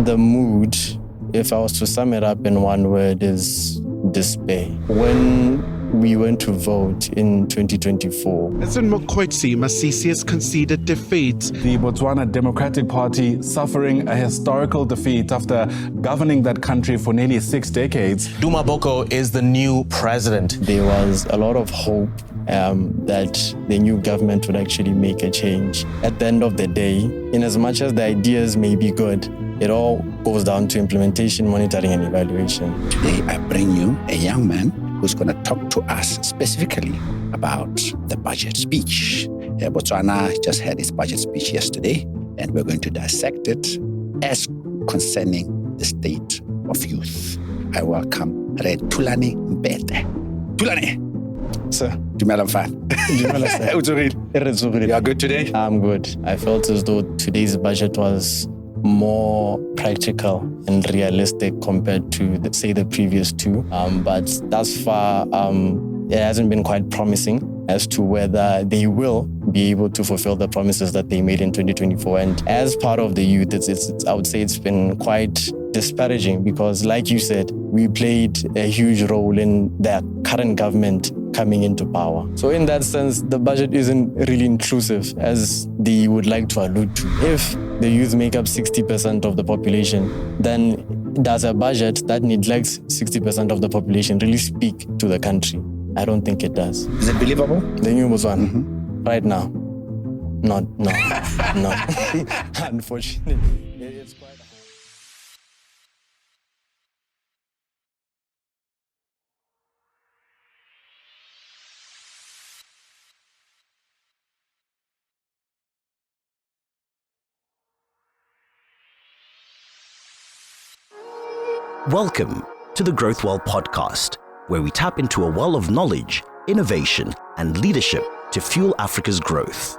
The mood, if I was to sum it up in one word, is despair. When we went to vote in 2024, As in Mokgweetsi, Masisi has conceded defeat. The Botswana Democratic Party suffering a historical defeat after governing that country for nearly 6 decades. Duma Boko is the new president. there was a lot of hope that the new government would actually make a change. At the end of the day, in as much as the ideas may be good, it all goes down to implementation, monitoring, and evaluation. Today, I bring you a young man who's going to talk to us specifically about the budget speech. Botswana just had its budget speech yesterday, and we're going to dissect it as concerning the state of youth. I welcome Thulani Mpete. Thulani! Sir, Dumela mfana. You are good today? I'm good. I felt as though today's budget was more practical and realistic compared to, say, the previous two. But thus far, it hasn't been quite promising as to whether they will be able to fulfill the promises that they made in 2024. And as part of the youth, I would say it's been quite disparaging because, like you said, we played a huge role in the current government coming into power. So in that sense, the budget isn't really inclusive as they would like to allude to. If the youth make up 60% of the population, then does a budget that neglects 60% of the population really speak to the country? I don't think it does. Is it believable? The new Botswana, right now, no, unfortunately. It's quite hard. Welcome to the Growth Well podcast, where we tap into a well of knowledge, innovation, and leadership to fuel Africa's growth.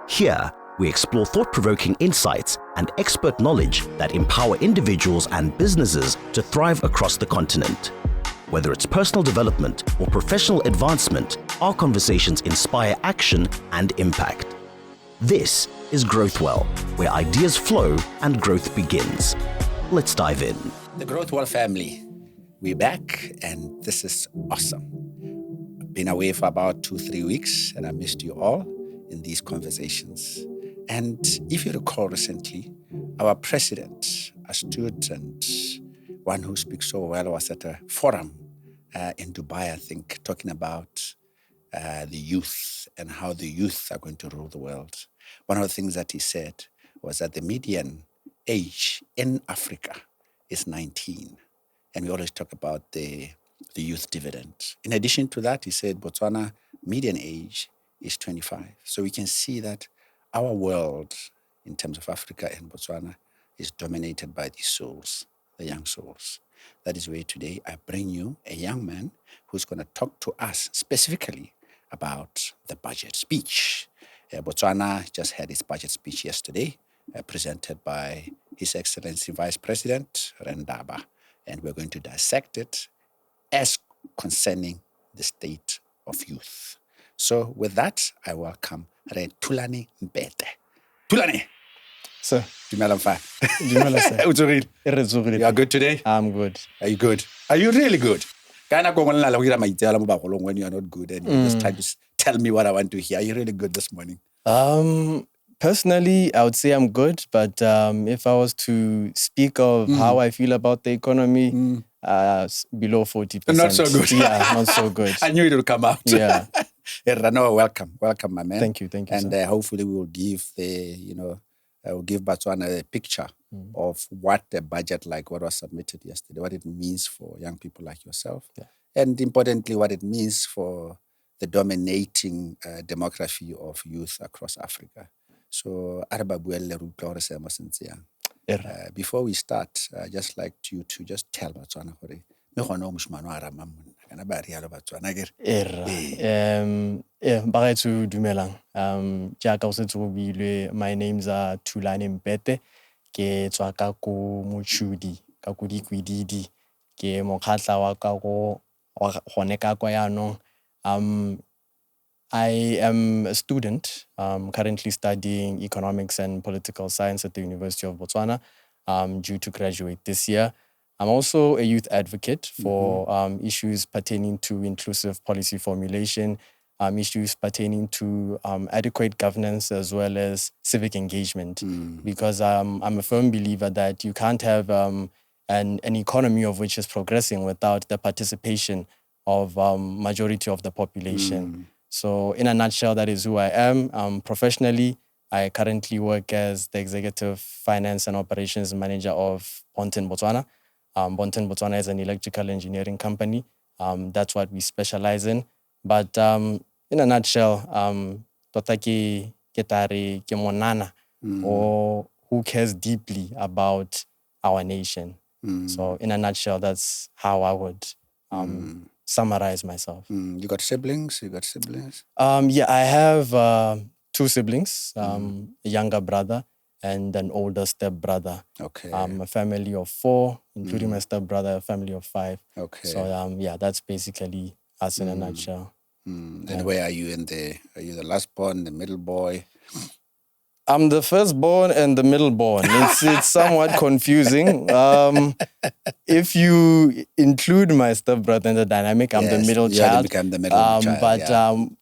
Here, we explore thought-provoking insights and expert knowledge that empower individuals and businesses to thrive across the continent. Whether it's personal development or professional advancement, our conversations inspire action and impact. This is Growth Well, where ideas flow and growth begins. Let's dive in. The Growth Well family, we're back, and this is awesome. I've been away for about 2-3 weeks, and I missed you all in these conversations. And if you recall recently, our president stood, and one who speaks so well was at a forum in Dubai, I think, talking about the youth and how the youth are going to rule the world. One of the things that he said was that the median age in Africa is 19. And we always talk about the youth dividend. In addition to that, he said Botswana median age is 25. So we can see that our world, in terms of Africa and Botswana, is dominated by these souls, the young souls. That is why today I bring you a young man who's going to talk to us specifically about the budget speech. Botswana just had its budget speech yesterday, presented by His Excellency Vice President Rendaba. And we're going to dissect it as concerning the state of youth. So with that, I welcome Thulani Mpete. Thulani! Sir, Dumela mfana. sir. You are good today? I'm good. Are you good? Are you really good? When you are not good and you're just trying to tell me what I want to hear. Are you really good this morning? Personally, I would say I'm good, but if I was to speak of how I feel about the economy, below 40%. Not so good. Yeah, not so good. I knew it would come out. Yeah. No, welcome, my man. Thank you. And hopefully we will give will give Botswana a picture of what the budget, like what was submitted yesterday, what it means for young people like yourself, and importantly, what it means for the dominating demography of youth across Africa. So, before we start, I'd just like you to just tell Botswana my names are Thulani Mpete. Ke tswa ka ko Mochudi, ka ko Dikwididi. Ke mokhatla wa ka go gone ka kwa yanong. I am a student, currently studying economics and political science at the University of Botswana. due to graduate this year. I'm also a youth advocate for issues pertaining to inclusive policy formulation, issues pertaining to adequate governance as well as civic engagement. Because I'm a firm believer that you can't have an economy of which is progressing without the participation of majority of the population. So in a nutshell, that is who I am. Professionally, I currently work as the Executive Finance and Operations Manager of Bonten Botswana. Bonten Botswana is an electrical engineering company. That's what we specialize in. But in a nutshell, tota ke tare ke monana, or who cares deeply about our nation. So in a nutshell, that's how I would summarize myself. You got siblings? Yeah, I have 2 siblings, a younger brother and an older stepbrother. Okay. A family of 4, including my stepbrother, a family of 5. Okay. So yeah, that's basically us in a nutshell. And where are you are you the last born, the middle boy? I'm the firstborn and the middleborn. It's somewhat confusing. If you include my stepbrother in the dynamic, I'm the middle child. Become the middle child. But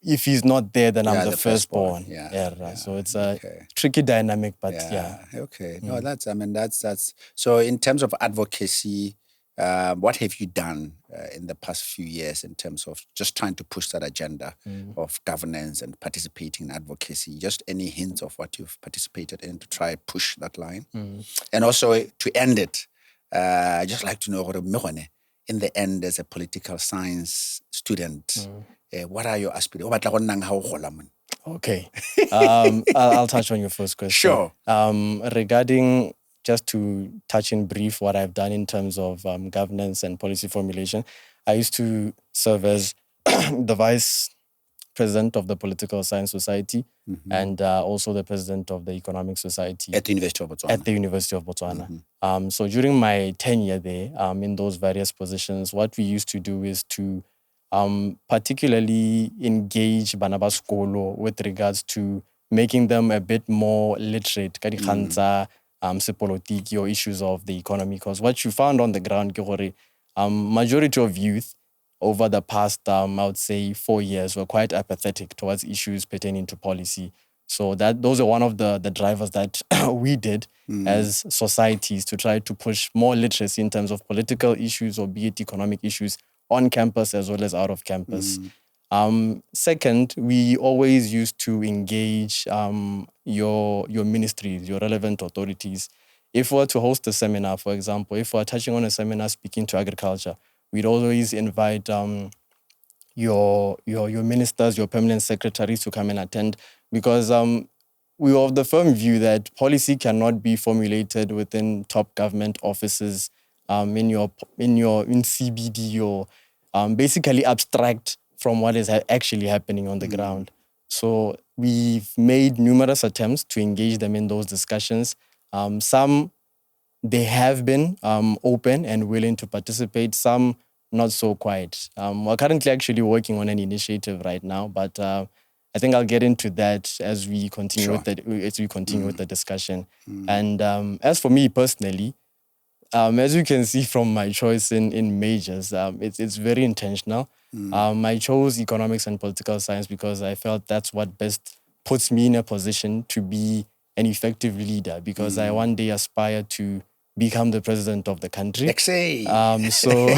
if he's not there, then I'm the firstborn. firstborn. So it's a tricky dynamic, but yeah. Okay. No, that's so in terms of advocacy, what have you done in the past few years in terms of just trying to push that agenda of governance and participating in advocacy? Just any hints of what you've participated in to try push that line? And also to end it, I'd just like to know, in the end, as a political science student, what are your aspirations? Okay. I'll touch on your first question. Sure. Regarding, just to touch in brief what I've done in terms of governance and policy formulation, I used to serve as the vice president of the Political Science Society and also the president of the Economic Society. At the University of Botswana. So during my tenure there, in those various positions, what we used to do is to particularly engage bana ba sekolo with regards to making them a bit more literate ka dikgang tsa sepolitiki or issues of the economy. Because what you found on the ground ke gore majority of youth over the past, I would say, 4 years were quite apathetic towards issues pertaining to policy. So those are one of the drivers that we did as societies to try to push more literacy in terms of political issues or be it economic issues on campus as well as out of campus. Second, we always used to engage your ministries, your relevant authorities. If we were to host a seminar, for example, if we are touching on a seminar speaking to agriculture, we'd always invite your ministers, your permanent secretaries to come and attend, because we are of the firm view that policy cannot be formulated within top government offices in CBD or basically abstract from what is actually happening on the ground. So we've made numerous attempts to engage them in those discussions. Some, they have been open and willing to participate. Some, not so quite. We're currently actually working on an initiative right now, but I think I'll get into that as we continue with the discussion. And as for me personally, as you can see from my choice in majors, it's very intentional. I chose economics and political science because I felt that's what best puts me in a position to be an effective leader, because I one day aspire to become the president of the country. So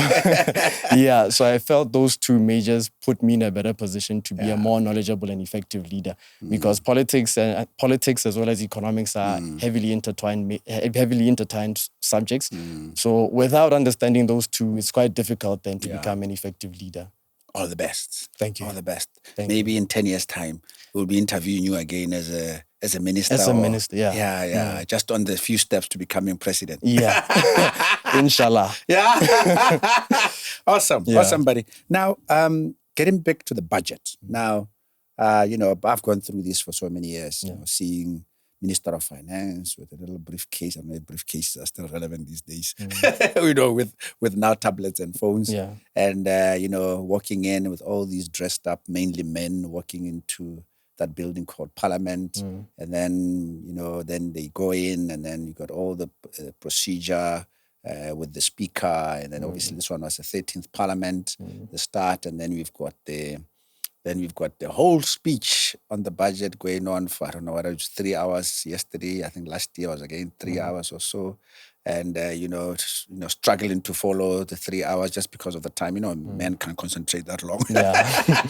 I felt those 2 majors put me in a better position to be a more knowledgeable and effective leader, because politics as well as economics are heavily intertwined subjects. So without understanding those 2, it's quite difficult then to become an effective leader. All the best. Thank you. All the best. Maybe in 10 years' time, we'll be interviewing you again as a minister. As a minister, Just on the few steps to becoming president. Yeah. Inshallah. Yeah. Awesome, buddy. Now, getting back to the budget. Now, I've gone through this for so many years, seeing Minister of Finance with a little briefcase. I mean, briefcases are still relevant these days. With now tablets and phones. Yeah. And, walking in with all these dressed up, mainly men, walking into that building called Parliament, and then then they go in, and then you got all the procedure with the speaker, and then obviously this one was the 13th Parliament, the start, and then we've got the whole speech on the budget going on for, I don't know, what it was, 3 hours yesterday. I think last year was again 3 hours or so. And, struggling to follow the 3 hours just because of the time. Men can't concentrate that long. Yeah.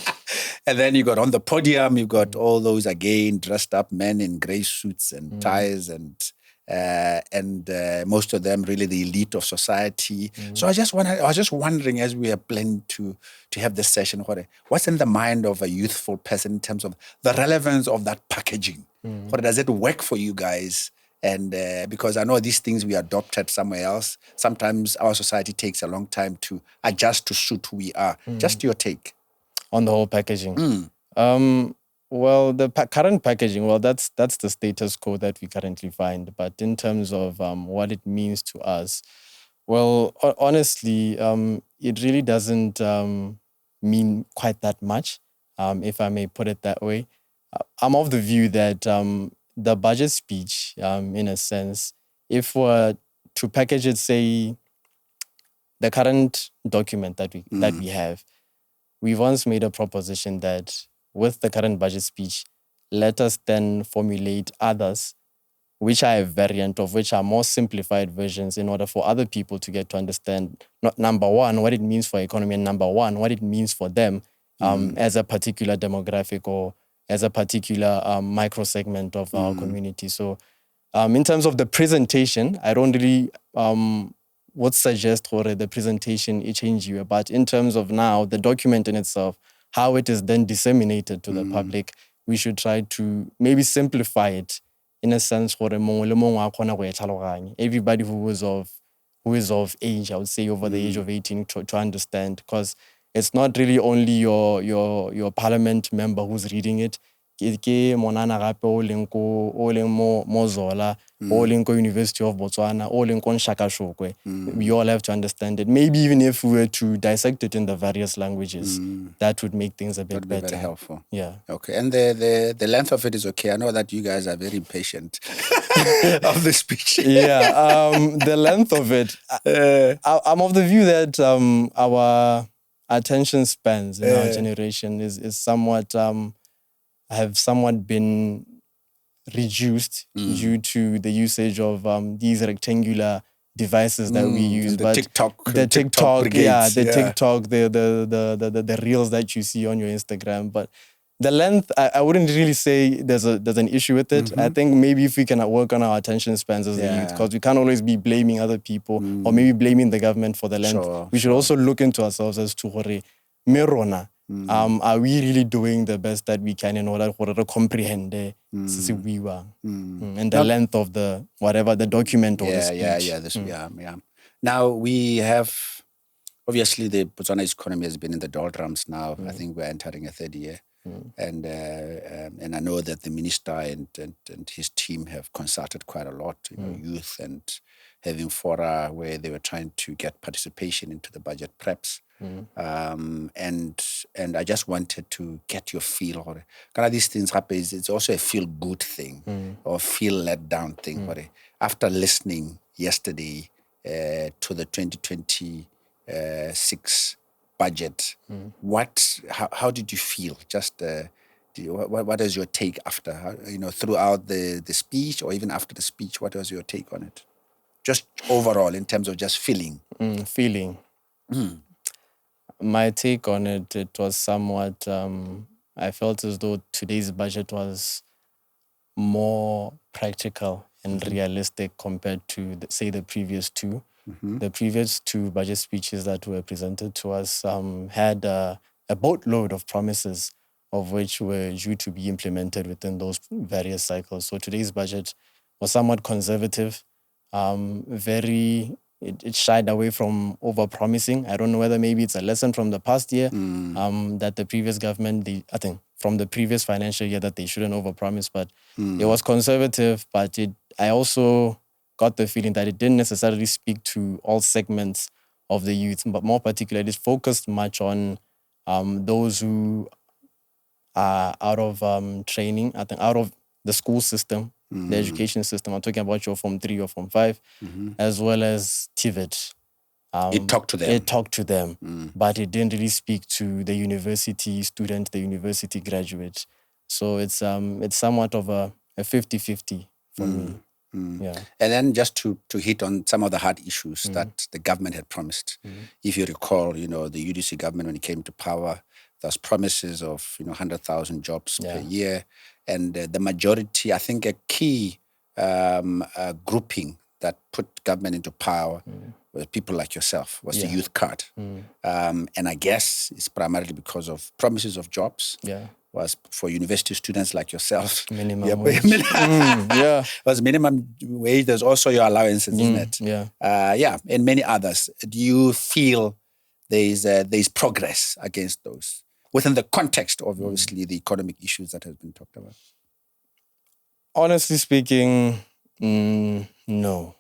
And then you got on the podium, you got all those, again, dressed up men in gray suits and ties and most of them really the elite of society. So I was just wondering, as we are planning to have this session, what's in the mind of a youthful person in terms of the relevance of that packaging? What does it work for you guys? And because I know these things we adopted somewhere else, sometimes our society takes a long time to adjust to suit who we are. Just your take. On the whole packaging. Well, the current packaging, that's the status quo that we currently find. But in terms of what it means to us, well, honestly, it really doesn't mean quite that much, if I may put it that way. I'm of the view that the budget speech, in a sense, if we're to package it, say, the current document that we have, we once made a proposition that with the current budget speech, let us then formulate others, which are a variant of which are more simplified versions in order for other people to get to understand, not number one, what it means for economy, and number one, what it means for them as a particular demographic or as a particular micro segment of our community. So in terms of the presentation, I don't really would suggest the presentation it change you. But in terms of now, the document in itself, how it is then disseminated to the public, we should try to maybe simplify it in a sense for everybody who is of age, I would say over the age of 18 to understand, because it's not really only your parliament member who's reading it. Monana gape o leng mo Zola, o leng ko University of Botswana, o leng ko Nshakashokwe. We all have to understand it. Maybe even if we were to dissect it in the various languages, that would make things a bit better. Very helpful. Yeah. Okay. And the length of it is okay. I know that you guys are very impatient of the speech. Yeah. The length of it, I'm of the view that our attention spans in our generation is somewhat have somewhat been reduced due to the usage of these rectangular devices that we use. The TikTok brigades, TikTok, the reels that you see on your Instagram. But the length, I wouldn't really say there's an issue with it. I think maybe if we can work on our attention spans as the youth, because we can't always be blaming other people or maybe blaming the government for the length. We should also look into ourselves as to Merona. Are we really doing the best that we can in order to comprehend and the length of the document or the speech? Now we have, obviously the Botswana economy has been in the doldrums now. I think we're entering a third year. And I know that the minister and his team have consulted quite a lot, youth, and having fora where they were trying to get participation into the budget preps. And I just wanted to get your feel. Kind of these things happen. It's also a feel good thing or feel let down thing. After listening yesterday to the 2026 budget, how did you feel? Just what is your take after? Throughout the speech or even after the speech, what was your take on it? Just overall, in terms of just feeling. Feeling. My take on it was somewhat, I felt as though today's budget was more practical and realistic compared to, say, the previous two. The previous two budget speeches that were presented to us had a boatload of promises, of which were due to be implemented within those various cycles. So today's budget was somewhat conservative, it shied away from over-promising. I don't know whether maybe it's a lesson from the past year that the previous government, I think from the previous financial year, that they shouldn't over-promise, but it was conservative. But I also got the feeling that it didn't necessarily speak to all segments of the youth, but more particularly, it focused much on those who out of training, I think out of the school system, the education system. I'm talking about your Form 3 or Form 5, as well as TVET. It talked to them. It talked to them, but it didn't really speak to the university student, the university graduate. So it's somewhat of a 50-50 for me. Yeah. And then just to hit on some of the hard issues that the government had promised. If you recall, the UDC government, when it came to power, there's promises of 100,000 jobs per year. And the majority, I think a key grouping that put government into power were people like yourself, was the youth card. And I guess it's primarily because of promises of jobs. Was for university students like yourself. Minimum wage. Was minimum wage. There's also your allowances, isn't it? And many others. Do you feel there's progress against those within the context of obviously the economic issues that has been talked about? Honestly speaking, no.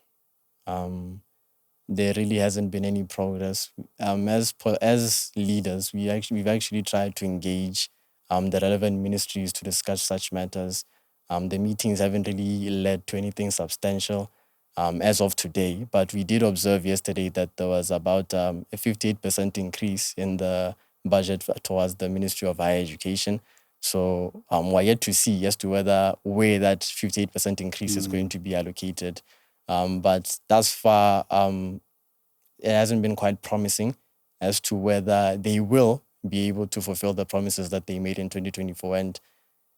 There really hasn't been any progress. As leaders, we've actually tried to engage the relevant ministries to discuss such matters. The meetings haven't really led to anything substantial as of today, but we did observe yesterday that there was about a 58% increase in the budget towards the Ministry of Higher Education. So we're yet to see as to where that 58% increase is going to be allocated. But thus far, it hasn't been quite promising as to whether they will be able to fulfill the promises that they made in 2024. And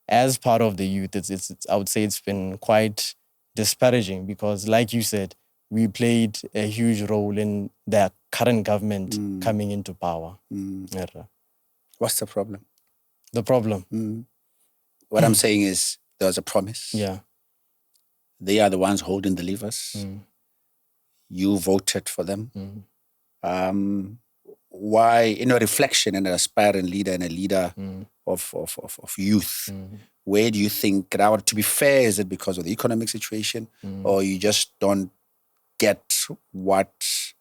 as part of the youth, I would say it's been quite disparaging because, like you said, we played a huge role in the current government coming into power. What's the problem? The problem? What I'm saying is there was a promise. Yeah. They are the ones holding the levers. You voted for them. Why, in a reflection and an aspiring leader and a leader of youth, where do you think, to be fair, is it because of the economic situation or you just don't get what's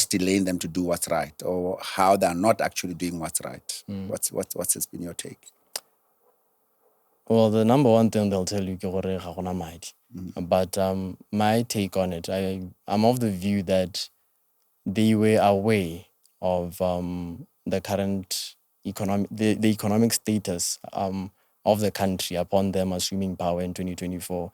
delaying them to do what's right or how they're not actually doing what's right? What's has been your take? Well, the number one thing they'll tell you is but my take on it, I'm of the view that they were aware of the current the economic status of the country upon them assuming power in 2024.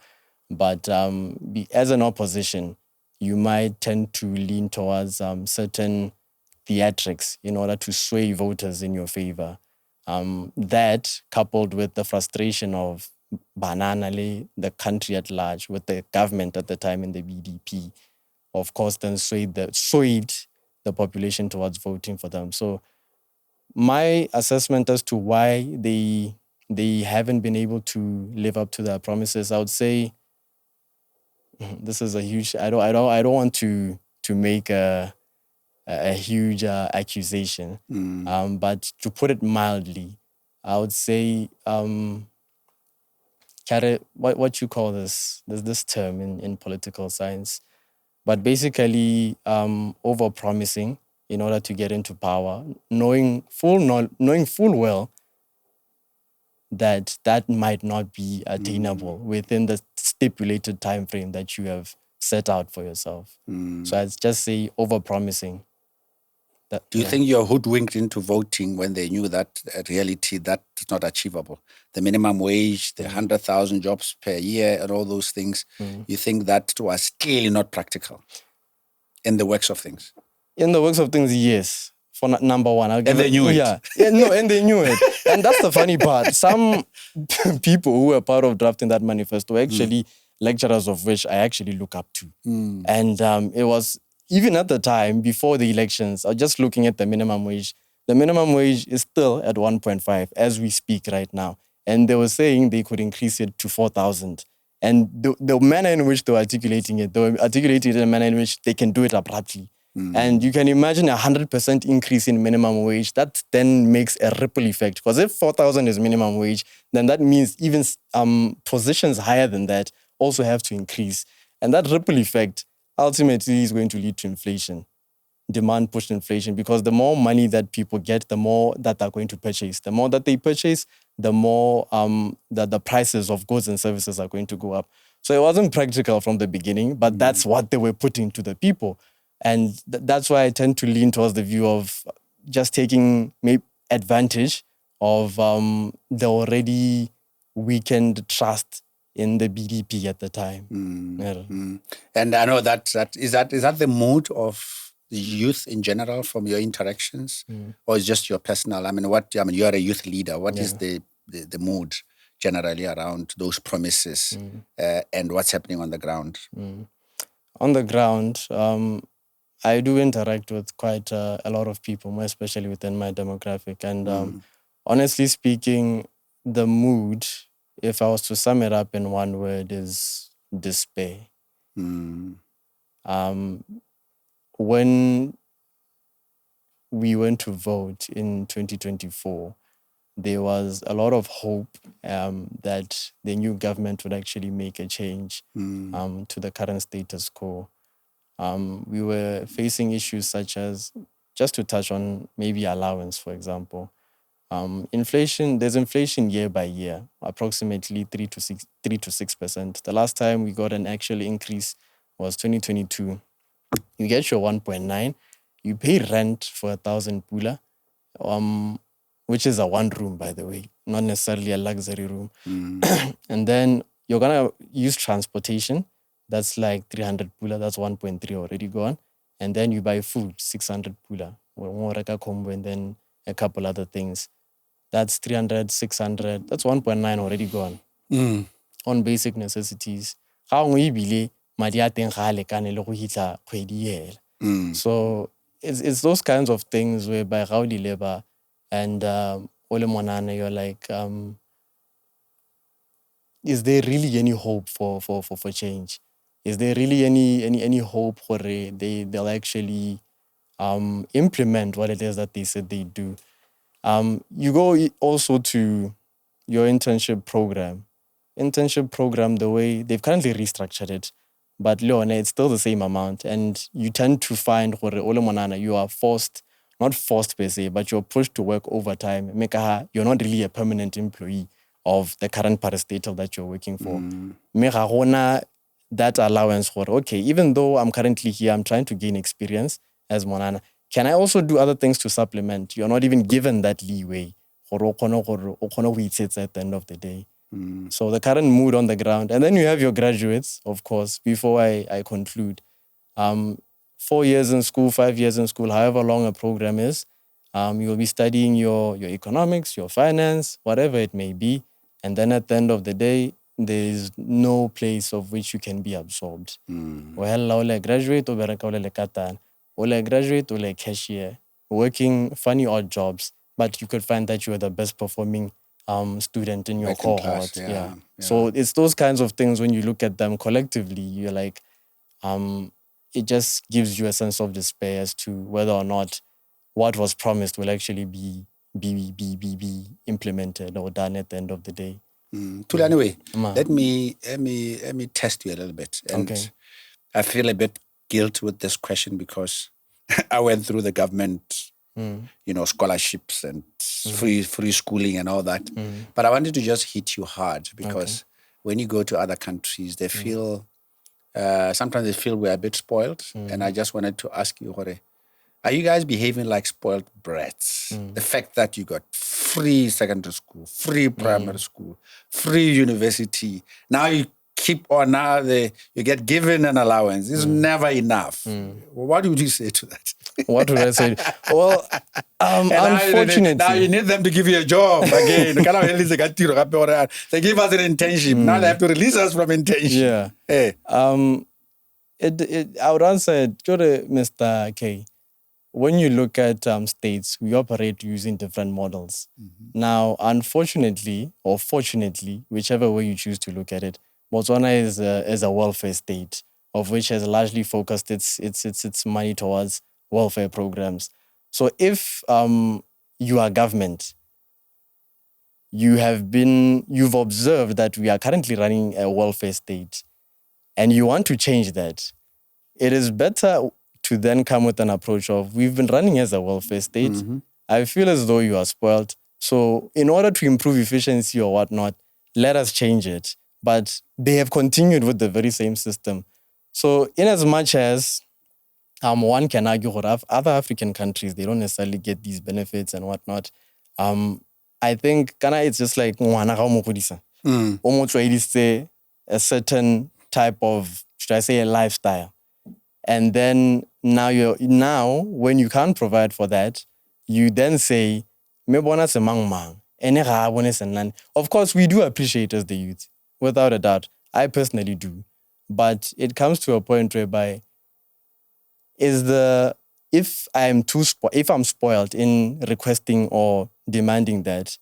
But as an opposition, you might tend to lean towards certain theatrics in order to sway voters in your favor. That, coupled with the frustration of bananally the country at large, with the government at the time in the BETP, of course, then swayed the population towards voting for them. So my assessment as to why they haven't been able to live up to their promises, I would say this is a huge. I don't want to make a huge accusation, but to put it mildly, I would say what you call this? There's this term in political science. But basically, over-promising in order to get into power, knowing full well that might not be attainable within the stipulated time frame that you have set out for yourself. So I'd just say over-promising. Do you think you're hoodwinked into voting when they knew that reality that is not achievable? The minimum wage, the 100,000 jobs per year and all those things, you think that was clearly not practical in the works of things? In the works of things, yes. For number one. And they knew it. Yeah, no, and they knew it. And that's the funny part. Some people who were part of drafting that manifesto were actually lecturers of which I actually look up to. And it was... Even at the time, before the elections, I was just looking at the minimum wage. The minimum wage is still at 1.5 as we speak right now. And they were saying they could increase it to 4,000. And the manner in which they were articulating it, they were articulating it in a manner in which they can do it abruptly. And you can imagine a 100% increase in minimum wage. That then makes a ripple effect. Because if 4,000 is minimum wage, then that means even positions higher than that also have to increase. And that ripple effect ultimately is going to lead to inflation, demand-pushed inflation, because the more money that people get, the more that they're going to purchase. The more that they purchase, the more the prices of goods and services are going to go up. So it wasn't practical from the beginning, but that's what they were putting to the people. And that's why I tend to lean towards the view of just taking advantage of the already weakened trust in the BDP at the time. And I know that is that the mood of the youth in general from your interactions, or is just your personal? I mean, you are a youth leader. What is the mood generally around those promises and what's happening on the ground? On the ground, I do interact with quite a lot of people, more especially within my demographic. And honestly speaking, the mood, if I was to sum it up in one word, is despair. When we went to vote in 2024, there was a lot of hope that the new government would actually make a change to the current status quo. We were facing issues such as, just to touch on maybe allowance, for example. Inflation, there's inflation year by year, approximately 3 to 6%. The last time we got an actual increase was 2022. You get your 1.9, you pay rent for 1,000 pula, which is a one room, by the way, not necessarily a luxury room. And then you're gonna use transportation. That's like 300 pula, that's 1.3 already gone. And then you buy food, 600 pula, and then a couple other things. That's 300, 600, that's 1.9 already gone on basic necessities. So it's those kinds of things whereby how you labor and you're like, is there really any hope for change? Is there really any hope for they'll actually implement what it is that they said they do? You go also to your internship program. The way they've currently restructured it, but Leone, it's still the same amount. And you tend to find you are forced, not forced per se, but you're pushed to work overtime. You're not really a permanent employee of the current parastatal that you're working for. That allowance for, okay, even though I'm currently here, I'm trying to gain experience as Monana. Can I also do other things to supplement? You're not even given that leeway at the end of the day. So the current mood on the ground. And then you have your graduates, of course, before I conclude. 4 years in school, 5 years in school, however long a program is, you'll be studying your economics, your finance, whatever it may be. And then at the end of the day, there is no place of which you can be absorbed. Well, graduate or graduate or cashier, working funny odd jobs, but you could find that you are the best performing student in your cohort. Yeah. So it's those kinds of things when you look at them collectively, you're like, it just gives you a sense of despair as to whether or not what was promised will actually be implemented or done at the end of the day. Anyway, let me test you a little bit. And I feel a bit guilt with this question because I went through the government, scholarships and free schooling and all that. But I wanted to just hit you hard because when you go to other countries, they feel, sometimes they feel we're a bit spoiled. And I just wanted to ask you, Hore, are you guys behaving like spoiled brats? The fact that you got free secondary school, free primary school, free university. Now you keep on, you get given an allowance. It's never enough. What would you say to that? What would I say? Well, unfortunately. Now you need them to give you a job again. They give us an internship. Now they have to release us from internship. Yeah. Hey. I would answer, Mr. K. When you look at states, we operate using different models. Now, unfortunately, or fortunately, whichever way you choose to look at it, Botswana is a welfare state, of which has largely focused its money towards welfare programs. So if you are government, you've observed that we are currently running a welfare state, and you want to change that, it is better to then come with an approach of, we've been running as a welfare state. I feel as though you are spoiled. So in order to improve efficiency or whatnot, let us change it. But they have continued with the very same system. So in as much as one can argue that other African countries, they don't necessarily get these benefits and whatnot. I think it's just like almost say a certain type of, should I say, a lifestyle. And then now when you can't provide for that, you then say, me bona se mang mang. Of course, we do appreciate as the youth, without a doubt. I personally do. But it comes to a point whereby if I'm spoiled in requesting or demanding that,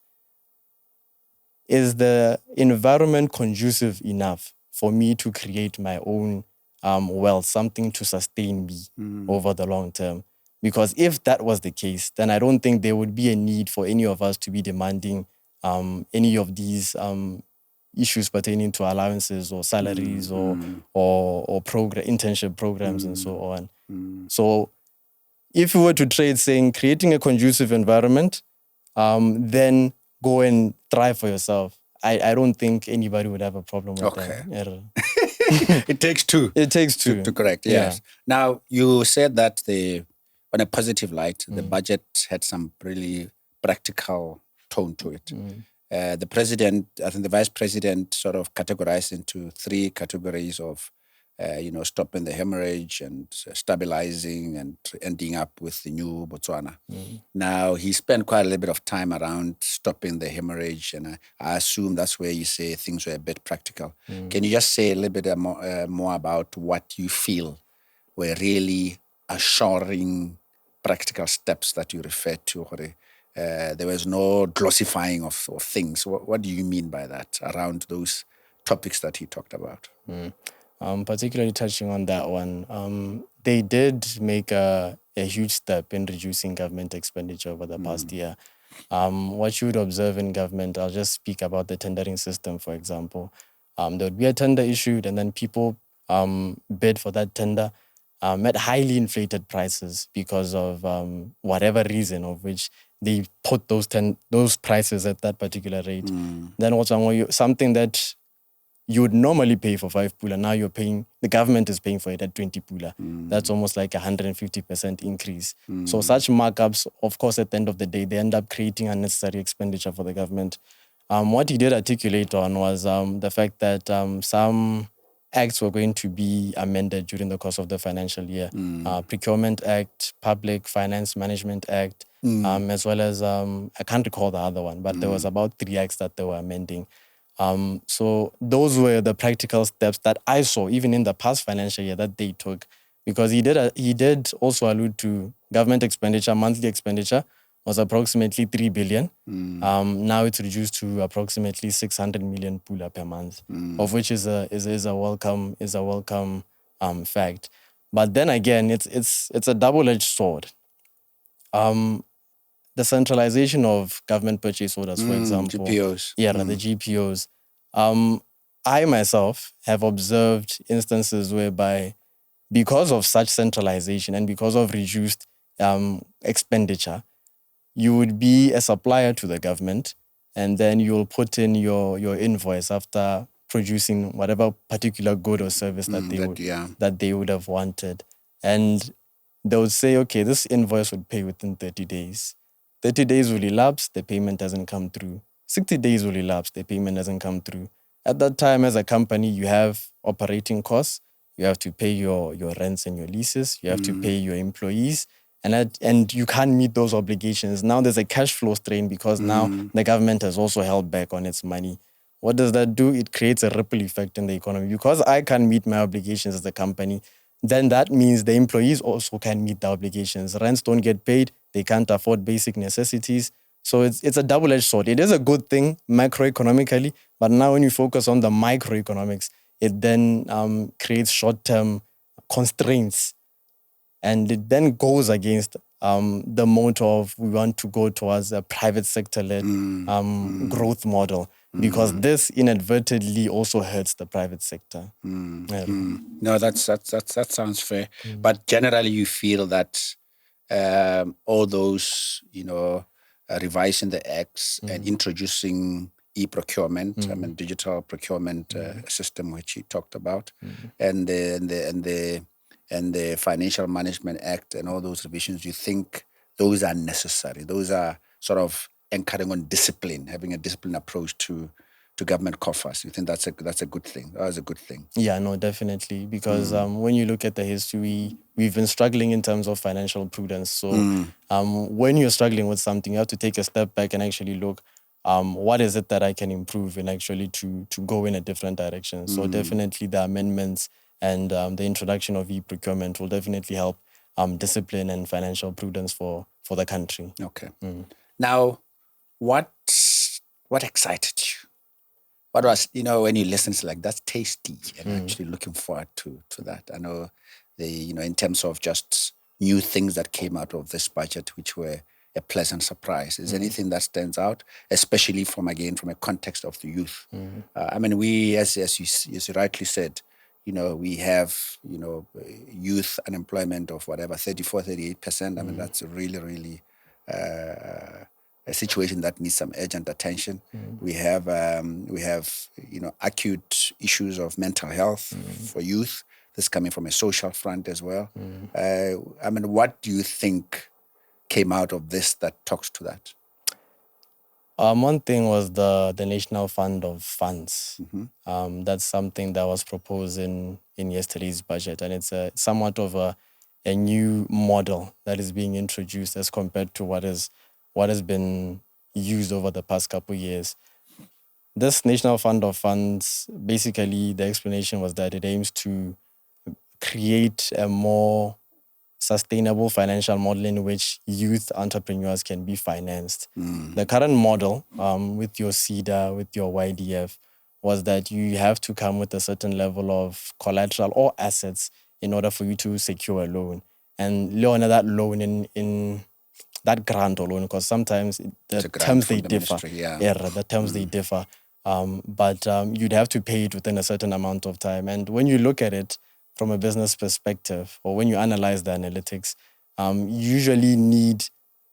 is the environment conducive enough for me to create my own wealth, something to sustain me over the long term? Because if that was the case, then I don't think there would be a need for any of us to be demanding any of these issues pertaining to allowances or salaries or internship programs and so on. So if we were to trade saying creating a conducive environment, then go and try for yourself, I don't think anybody would have a problem with that. It takes two. It takes two. To correct, yes. Now, you said that on a positive light, the budget had some really practical tone to it. The president, I think the vice president sort of categorized into three categories of, stopping the hemorrhage and stabilizing and ending up with the new Botswana. Now, he spent quite a little bit of time around stopping the hemorrhage, and I assume that's where you say things were a bit practical. Can you just say a little bit more about what you feel were really assuring practical steps that you referred to? There was no glossifying of things. What do you mean by that around those topics that he talked about? Particularly touching on that one, they did make a huge step in reducing government expenditure over the past year. What you would observe in government, I'll just speak about the tendering system, for example. There would be a tender issued and then people bid for that tender at highly inflated prices because of whatever reason of which they put those prices at that particular rate. Then also something that you would normally pay for 5 pula, now the government is paying for it at 20 pula. That's almost like 150% increase. So such markups, of course, at the end of the day, they end up creating unnecessary expenditure for the government. What he did articulate on was the fact that some acts were going to be amended during the course of the financial year. Procurement Act, Public Finance Management Act, as well as, I can't recall the other one, but there was about 3 acts that they were amending. So those were the practical steps that I saw even in the past financial year that they took, because he did also allude to government expenditure. Monthly expenditure was approximately 3 billion. Now it's reduced to approximately 600 million pula per month, of which is a welcome fact. But then again, it's a double-edged sword. The centralization of government purchase orders, for example. GPOs. Yeah, the GPOs. I myself have observed instances whereby because of such centralization and because of reduced expenditure, you would be a supplier to the government and then you'll put in your invoice after producing whatever particular good or service that they would have wanted. And they would say, okay, this invoice would pay within 30 days. 30 days will elapse, the payment doesn't come through. 60 days will elapse, the payment doesn't come through. At that time, as a company, you have operating costs. You have to pay your rents and your leases. You have to pay your employees. And you can't meet those obligations. Now there's a cash flow strain because now the government has also held back on its money. What does that do? It creates a ripple effect in the economy. Because I can't meet my obligations as a company, then that means the employees also can't meet the obligations. Rents don't get paid. They can't afford basic necessities. So it's a double-edged sword. It is a good thing macroeconomically, but now when you focus on the microeconomics, it then creates short-term constraints. And it then goes against the motto of we want to go towards a private sector-led growth model, because this inadvertently also hurts the private sector. No, that sounds fair. But generally, you feel that all those, revising the acts and introducing e-procurement, digital procurement system, which he talked about, and the Financial Management Act and all those revisions, you think those are necessary? Those are sort of anchoring on discipline, having a disciplined approach to government coffers. You think that's a good thing? That was a good thing. Yeah, no, definitely. Because when you look at the history, we've been struggling in terms of financial prudence. So when you're struggling with something, you have to take a step back and actually look, what is it that I can improve and actually to go in a different direction. So definitely the amendments and the introduction of e-procurement will definitely help discipline and financial prudence for the country. Okay. Now, what excited you? What was, when you listen to like, that's tasty, and actually looking forward to that. I know in terms of just new things that came out of this budget, which were a pleasant surprise. Is anything that stands out, especially from a context of the youth? I mean, we, as you rightly said, we have, youth unemployment of whatever, 34, 38%. I mean, that's really, really a situation that needs some urgent attention. We have acute issues of mental health for youth. This is coming from a social front as well. I mean, what do you think came out of this that talks to that? One thing was the National Fund of Funds. That's something that was proposed in yesterday's budget, and it's somewhat of a new model that is being introduced as compared to what has been used over the past couple of years. This National Fund of Funds, basically the explanation was that it aims to create a more sustainable financial model in which youth entrepreneurs can be financed. The current model with your CEDA, with your YDF, was that you have to come with a certain level of collateral or assets in order for you to secure a loan. And that loan in that grant or loan, because sometimes the terms they differ. The terms they differ. But you'd have to pay it within a certain amount of time. And when you look at it from a business perspective, or when you analyze the analytics, you usually need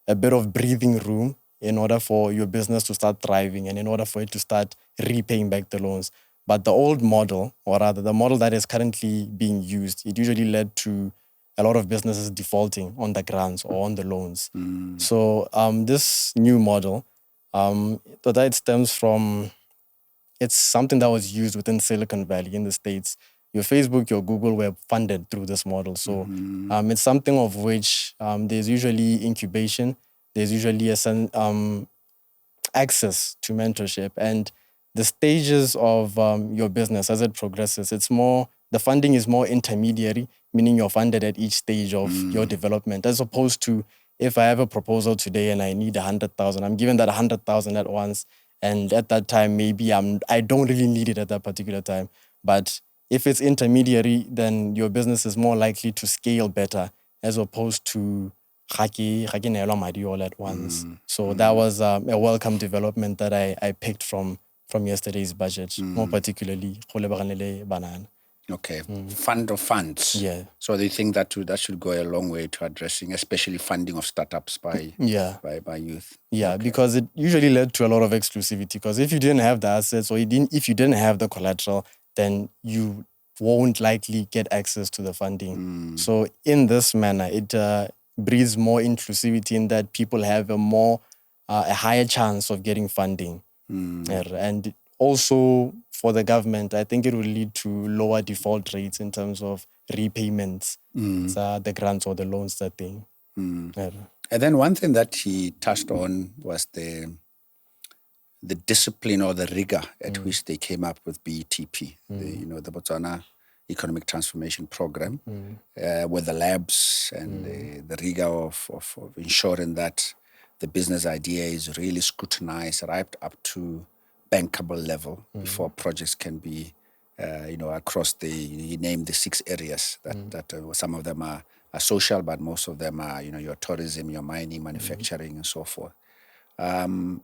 a bit of breathing room in order for your business to start thriving and in order for it to start repaying back the loans. But the old model, or rather the model that is currently being used, it usually led to a lot of businesses defaulting on the grants or on the loans. So this new model, that it stems from, it's something that was used within Silicon Valley in the States. Your Facebook, your Google were funded through this model. So it's something of which there's usually incubation, there's usually access to mentorship, and the stages of your business as it progresses, the funding is more intermediary, meaning you're funded at each stage of your development, as opposed to if I have a proposal today and I need 100,000, I'm given that 100,000 at once, and at that time maybe I don't really need it at that particular time. But if it's intermediary, then your business is more likely to scale better, as opposed to all at once. So that was a welcome development that I picked from yesterday's budget, more particularly banana. Okay, fund of funds. Yeah. So they think that should go a long way to addressing, especially funding of startups by youth. Yeah, okay. Because it usually led to a lot of exclusivity. Because if you didn't have the assets or if you didn't have the collateral, then you won't likely get access to the funding. So in this manner, it breeds more inclusivity in that people have a higher chance of getting funding. And also for the government, I think it will lead to lower default rates in terms of repayments, the grants or the loans that they. And then one thing that he touched on was the discipline or the rigor at which they came up with BETP, the Botswana Economic Transformation Program, with the labs and the rigor of ensuring that the business idea is really scrutinized right up to bankable level before projects can be, across you name the 6 areas that some of them are social, but most of them are, your tourism, your mining, manufacturing, and so forth. And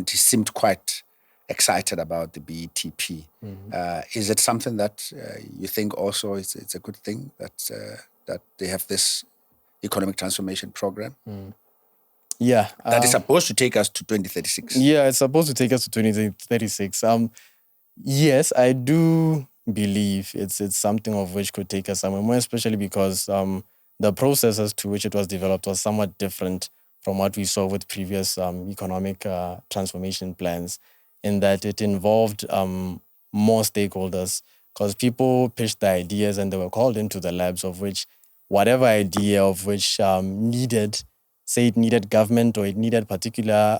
he seemed quite excited about the BETP. Is it something that you think also it's a good thing that they have this economic transformation program? Yeah. That is supposed to take us to 2036. Yeah, it's supposed to take us to 2036. Yes, I do believe it's something of which could take us somewhere, more especially because the processes to which it was developed was somewhat different from what we saw with previous economic transformation plans, in that it involved more stakeholders, because people pitched the ideas and they were called into the labs, of which whatever idea of which needed, say it needed government or it needed particular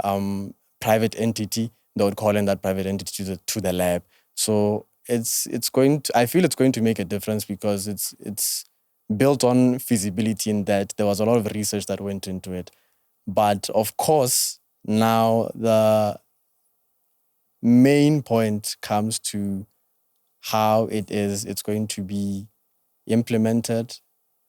private entity, they would call in that private entity to the lab. So it's going to, I feel it's going to make a difference, because it's built on feasibility, in that there was a lot of research that went into it. But of course, now the main point comes to how it's going to be implemented,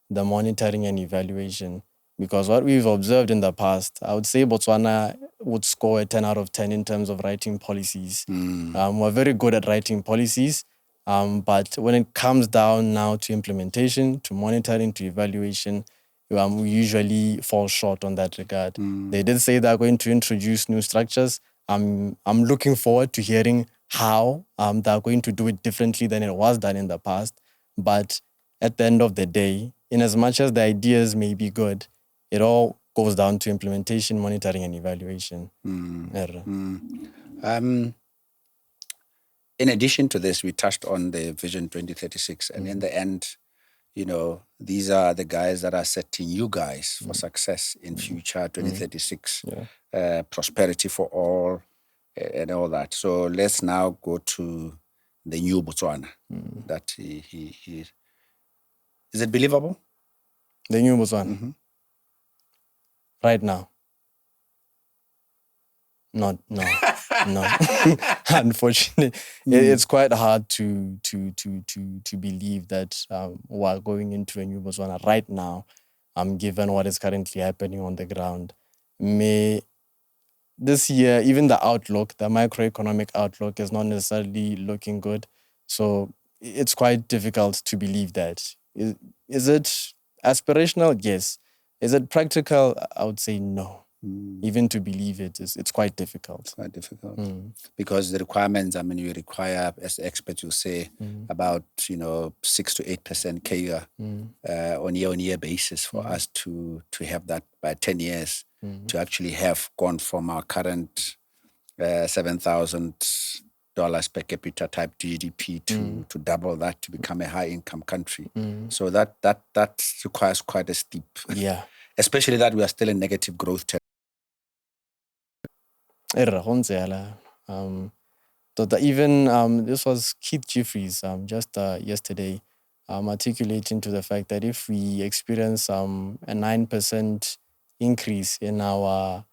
the monitoring and evaluation. Because what we've observed in the past, I would say Botswana would score a 10 out of 10 in terms of writing policies. We're very good at writing policies, but when it comes down now to implementation, to monitoring, to evaluation, we usually fall short on that regard. They did say they're going to introduce new structures. I'm looking forward to hearing how they're going to do it differently than it was done in the past. But at the end of the day, in as much as the ideas may be good, it all goes down to implementation, monitoring, and evaluation. In addition to this, we touched on the Vision 2036, and in the end, these are the guys that are setting you guys for success in future 2036, prosperity for all, and all that. So let's now go to the new Botswana. That he is it believable? The new Botswana. Right now. No. Unfortunately, it's quite hard to believe that we're going into a new Botswana right now, given what is currently happening on the ground. This year, even the outlook, the macroeconomic outlook, is not necessarily looking good. So it's quite difficult to believe that. Is it aspirational? Yes. Is it practical? I would say no. Even to believe it's quite difficult. It's quite difficult. Because the requirements, you require, as experts will say, about 6 to 8% CAGR on year basis for us to have that by 10 years, to actually have gone from our current $7,000 per capita type GDP to double that, to become a high income country. So that requires quite a steep, especially that we are still in negative growth territory. Even this was Keith Jeffries just yesterday articulating to the fact that if we experience a 9% increase in our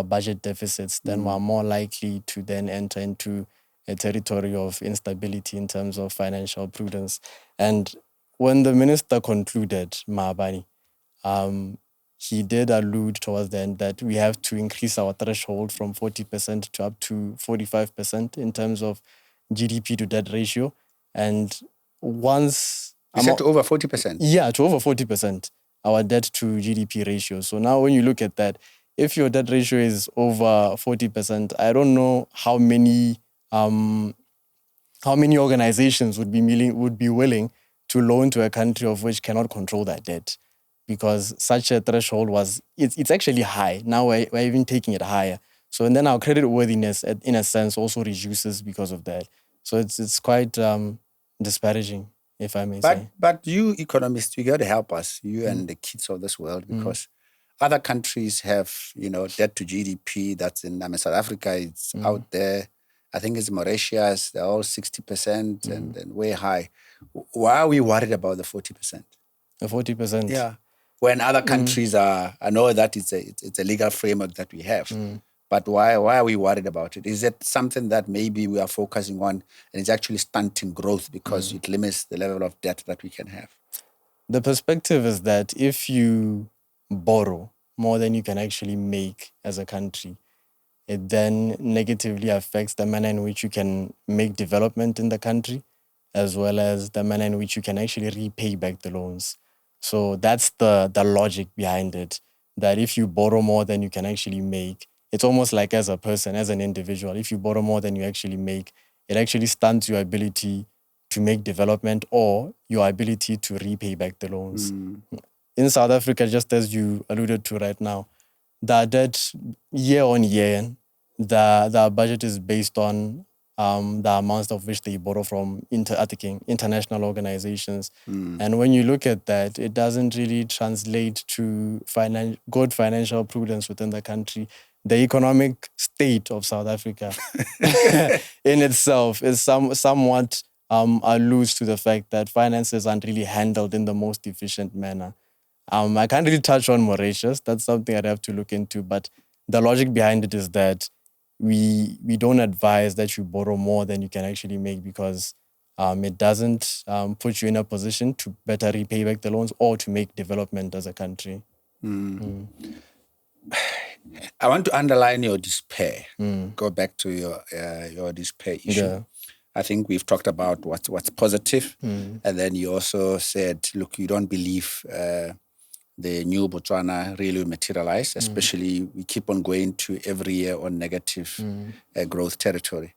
budget deficits, then we're more likely to then enter into a territory of instability in terms of financial prudence. And when the minister concluded, Mahabani, he did allude towards the end that we have to increase our threshold from 40% to up to 45% in terms of GDP to debt ratio. And once... You said to over 40%? Yeah, to over 40%, our debt to GDP ratio. So now when you look at that, if your debt ratio is over 40%, I don't know how many organizations would be willing to loan to a country of which cannot control that debt. Because such a threshold it's actually high. Now we're even taking it higher. So, and then our credit worthiness, in a sense, also reduces because of that. So it's quite disparaging, if I may say. But you economists, you got to help us, you and the kids of this world, because other countries have, debt to GDP that's in, South Africa, it's out there. I think it's Mauritius, they're all 60% and way high. Why are we worried about the 40%? The 40%? Yeah. When other countries I know that it's a legal framework that we have, but why are we worried about it? Is it something that maybe we are focusing on and it's actually stunting growth because it limits the level of debt that we can have? The perspective is that if you borrow more than you can actually make as a country, it then negatively affects the manner in which you can make development in the country, as well as the manner in which you can actually repay back the loans. So that's the logic behind it. that if you borrow more than you can actually make, it's almost like as a person, as an individual, if you borrow more than you actually make, it actually stunts your ability to make development or your ability to repay back the loans. In South Africa, just as you alluded to right now, the debt year on year, the budget is based on the amounts of which they borrow from international organizations. And when you look at that, it doesn't really translate to good financial prudence within the country. The economic state of South Africa in itself is somewhat alludes to the fact that finances aren't really handled in the most efficient manner. I can't really touch on Mauritius. That's something I'd have to look into. But the logic behind it is that we don't advise that you borrow more than you can actually make because it doesn't put you in a position to better repay back the loans or to make development as a country. I want to underline your despair. Go back to your despair issue. Yeah. I think we've talked about what's positive, and then you also said, look, you don't believe the new Botswana really will materialize, especially we keep on going to every year on negative growth territory.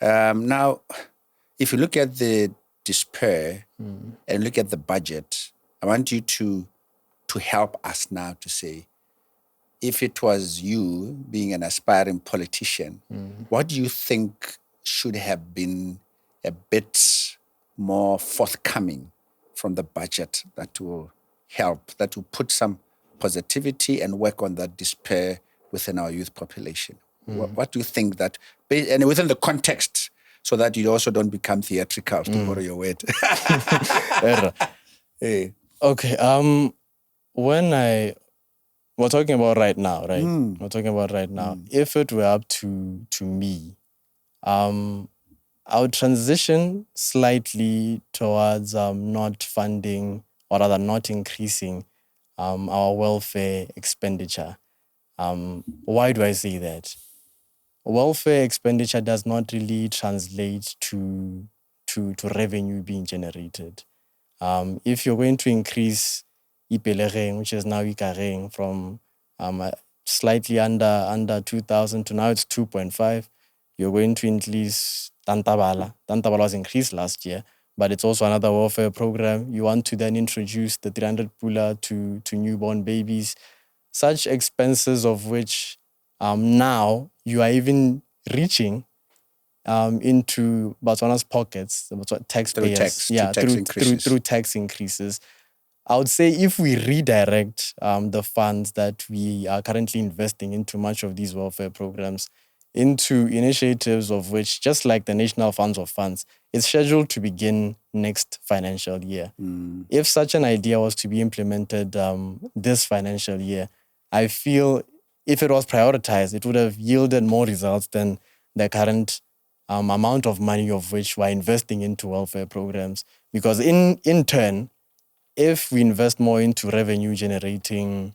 Now, if you look at the despair and look at the budget, I want you to help us now to say, if it was you being an aspiring politician, what do you think should have been a bit more forthcoming from the budget that will help, that will put some positivity and work on that despair within our youth population? What do you think that, and within the context, so that you also don't become theatrical, to borrow your word? Hey. Okay, we're talking about right now, right? We're talking about right now. If it were up to me, I would transition slightly towards not funding, or rather not increasing our welfare expenditure. Why do I say that? Welfare expenditure does not really translate to revenue being generated. If you're going to increase ipelegeng, which is now ikareng, from slightly under 2,000 to now it's 2.5, you're going to increase Tantabala. Tantabala was increased last year, but it's also another welfare program. You want to then introduce the 300 pula to newborn babies. Such expenses of which now you are even reaching into Botswana's pockets, taxpayers, through tax increases. I would say if we redirect the funds that we are currently investing into much of these welfare programs into initiatives of which, just like the National Funds of Funds, it's scheduled to begin next financial year. If such an idea was to be implemented this financial year, I feel if it was prioritized, it would have yielded more results than the current amount of money of which we're investing into welfare programs. Because in turn, if we invest more into revenue generating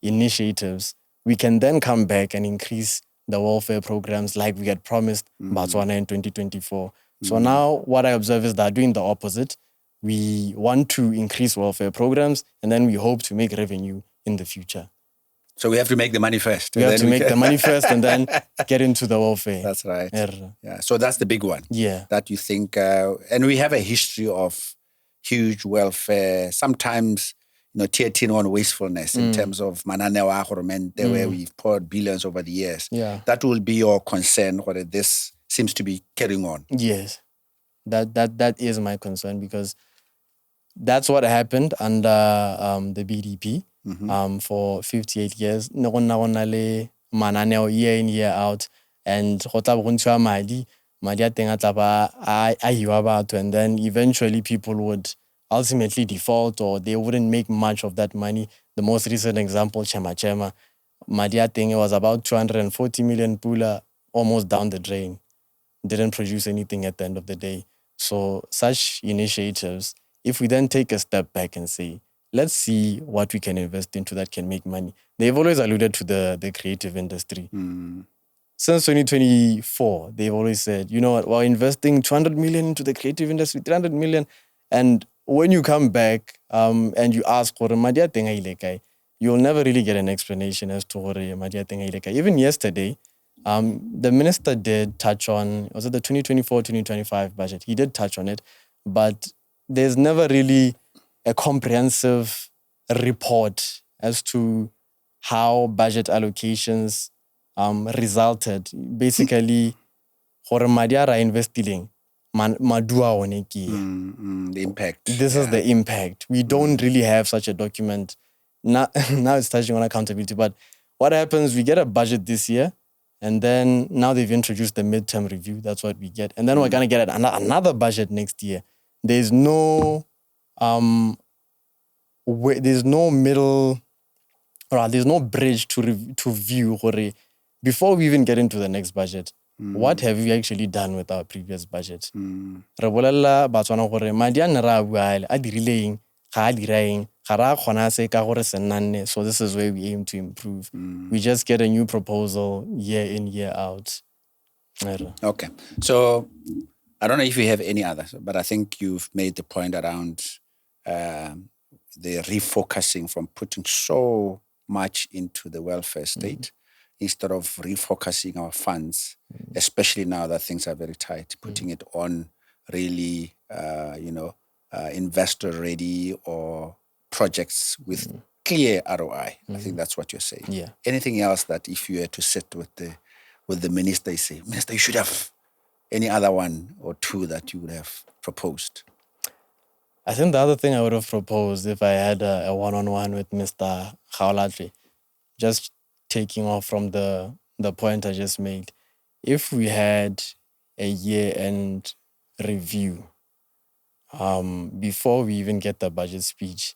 initiatives, we can then come back and increase the welfare programs like we had promised Botswana in 2024. So now what I observe is that doing the opposite. We want to increase welfare programs and then we hope to make revenue in the future. So we have to make the money first. We have to make the money first and then get into the welfare. That's right. Yeah. So that's the big one. Yeah. That you think, and we have a history of huge welfare, sometimes, teetering on wastefulness in terms of mananeo a governmente, where we've poured billions over the years. Yeah. That will be your concern, whether this seems to be carrying on. Yes. That is my concern, because that's what happened under the BETP for 58 years. Mananeo year in, year out. And and then eventually people would ultimately default, or they wouldn't make much of that money. The most recent example, Chema. Madia thing, it was about 240 million pula, almost down the drain. Didn't produce anything at the end of the day. So such initiatives, if we then take a step back and say, let's see what we can invest into that can make money. They've always alluded to the creative industry. Since 2024, they've always said, you know what, we're investing 200 million into the creative industry, 300 million. And when you come back and you ask, you'll never really get an explanation as to what even yesterday, the minister did touch on, was it the 2024-2025 budget? He did touch on it, but there's never really a comprehensive report as to how budget allocations resulted. Basically, gore madi a ra investileng, madua one ke. The impact. This is the impact. We don't really have such a document. Now it's touching on accountability. But what happens, we get a budget this year, and then now they've introduced the midterm review. That's what we get. And then we're going to get another budget next year. There's no there's no middle, or there's no bridge to view. Before we even get into the next budget, what have we actually done with our previous budget? Re bolella Botswana gore madi a ne ra bua a dirileng ga a diraeng ga ra kgona se ka gore se nnanne. So this is where we aim to improve. We just get a new proposal year in, year out. Okay. So I don't know if you have any others, but I think you've made the point around the refocusing from putting so much into the welfare state instead of refocusing our funds, especially now that things are very tight, putting it on really, investor-ready or projects with clear ROI. I think that's what you're saying. Yeah. Anything else that if you were to sit with the minister, you say, Minister, you should have any other one or two that you would have proposed? I think the other thing I would have proposed if I had a one-on-one with Mr. Khaolatri, just taking off from the point I just made, if we had a year-end review before we even get the budget speech,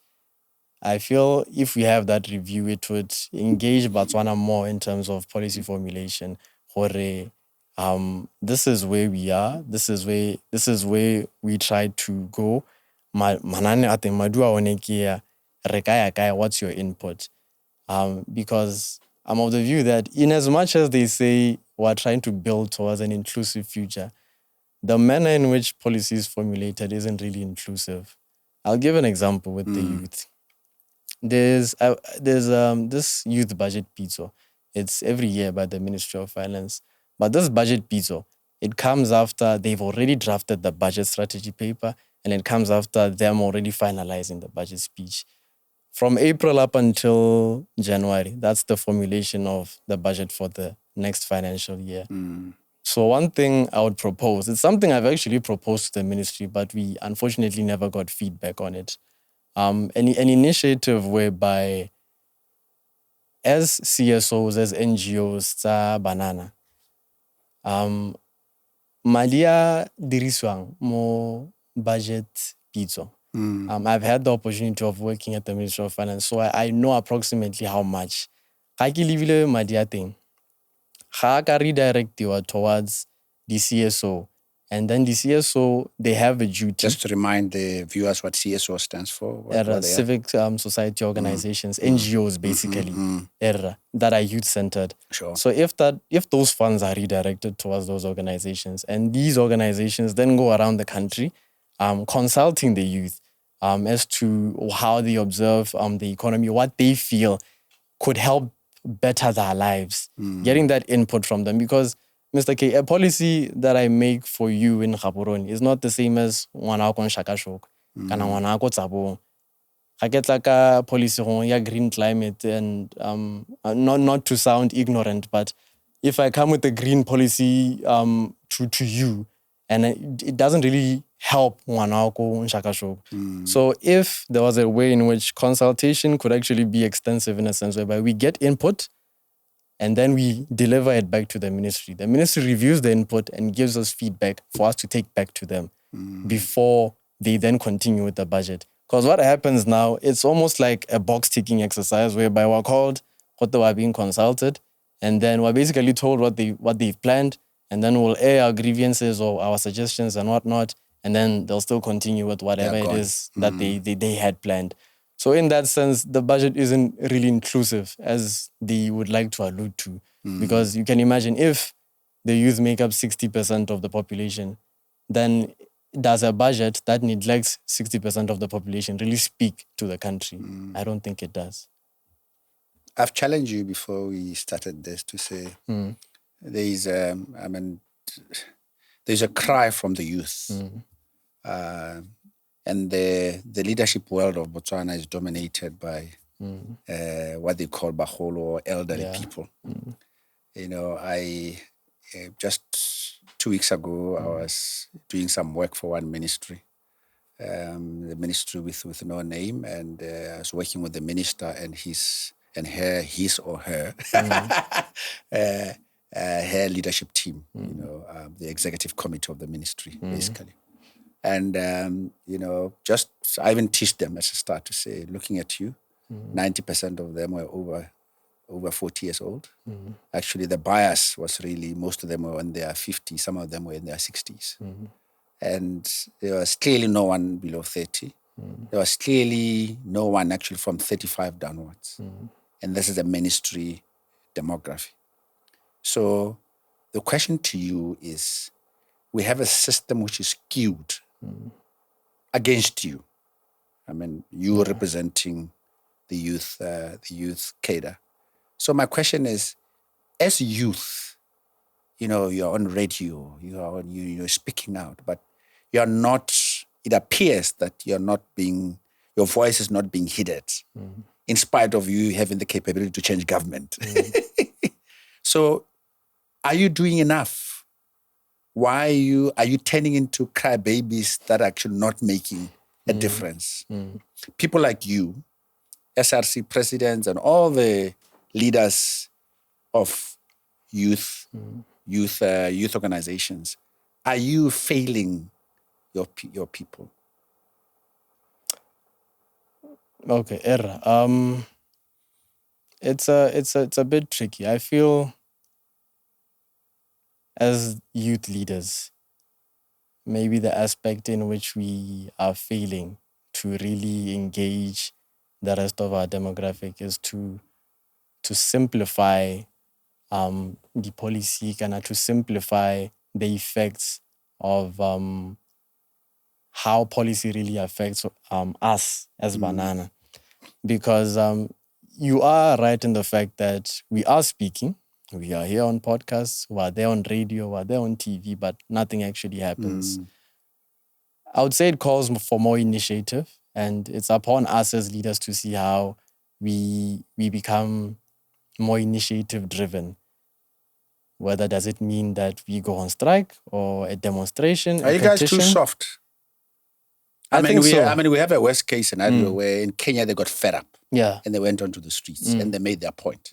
I feel if we have that review, it would engage Botswana more in terms of policy formulation. This is where we are. This is where we try to go. What's your input? Because I'm of the view that in as much as they say we're trying to build towards an inclusive future, the manner in which policy is formulated isn't really inclusive. I'll give an example with the youth. There's this youth budget pizza. It's every year by the Ministry of Finance. But this budget pizza, it comes after they've already drafted the budget strategy paper, and it comes after them already finalizing the budget speech. From April up until January, that's the formulation of the budget for the next financial year. So one thing I would propose, it's something I've actually proposed to the ministry, but we unfortunately never got feedback on it. An initiative whereby as CSOs, as NGOs, tsa banana, malia diriswang mo budget pizza. I've had the opportunity of working at the Ministry of Finance, so I know approximately how much. Ga ke lebile madi a teng, ga ka redirectiwa towards the CSO, and then the CSO, they have a duty. Just to remind the viewers what CSO stands for. What civic society organizations, NGOs basically, that are youth-centered. Sure. So if those funds are redirected towards those organizations, and these organizations then go around the country consulting the youth as to how they observe the economy, what they feel could help better their lives, getting that input from them. Because, Mr. K, a policy that I make for you in Gaborone is not the same as ngwana ko Nshakashoko, kana ngwana ko Tsabong. Ga ke tla ka policy ya green climate, and not to sound ignorant, but if I come with a green policy to you, and it doesn't really help ngwana ko Nshakashoko. So if there was a way in which consultation could actually be extensive in a sense whereby we get input, and then we deliver it back to the ministry. The ministry reviews the input and gives us feedback for us to take back to them before they then continue with the budget. Because what happens now, it's almost like a box-ticking exercise whereby we're called, what they are being consulted, and then we're basically told what they've planned, and then we'll air our grievances or our suggestions and whatnot, and then they'll still continue with whatever it is that they had planned. So in that sense, the budget isn't really inclusive as they would like to allude to. Because you can imagine if the youth make up 60% of the population, then does a budget that neglects 60% of the population really speak to the country? I don't think it does. I've challenged you before we started this to say there's a cry from the youth. And the leadership world of Botswana is dominated by what they call baholo, or elderly people. You know, I just 2 weeks ago, I was doing some work for one ministry, the ministry with no name, and I was working with the minister and his or her her leadership team, you know, the executive committee of the ministry, basically. And, you know, I even teach them as a start to say, looking at you, 90% of them were over 40 years old. Actually, the bias was really, most of them were in their 50s, some of them were in their 60s. And there was clearly no one below 30. There was clearly no one actually from 35 downwards. And this is a ministry demography. So the question to you is, we have a system which is skewed against you. I mean, you representing the youth cadre. So my question is, as youth, you know, you're on radio, you're speaking out, but you're not. It appears that your voice is not being heeded, in spite of you having the capability to change government. So, are you doing enough? Why are you turning into crybabies that are actually not making a difference? People like you, SRC presidents, and all the leaders of youth organizations, are you failing your people? Okay, Erra. It's a bit tricky. I feel as youth leaders, maybe the aspect in which we are failing to really engage the rest of our demographic is to simplify the policy, to simplify the effects of how policy really affects us as Banana. Because you are right in the fact that we are speaking, we are here on podcasts, we are there on radio, we are there on TV, but nothing actually happens. I would say it calls for more initiative, and it's upon us as leaders to see how we become more initiative-driven. Whether does it mean that we go on strike or a demonstration? Are you guys too soft? I mean, we have a worst case scenario where in Kenya they got fed up, and they went onto the streets and they made their point.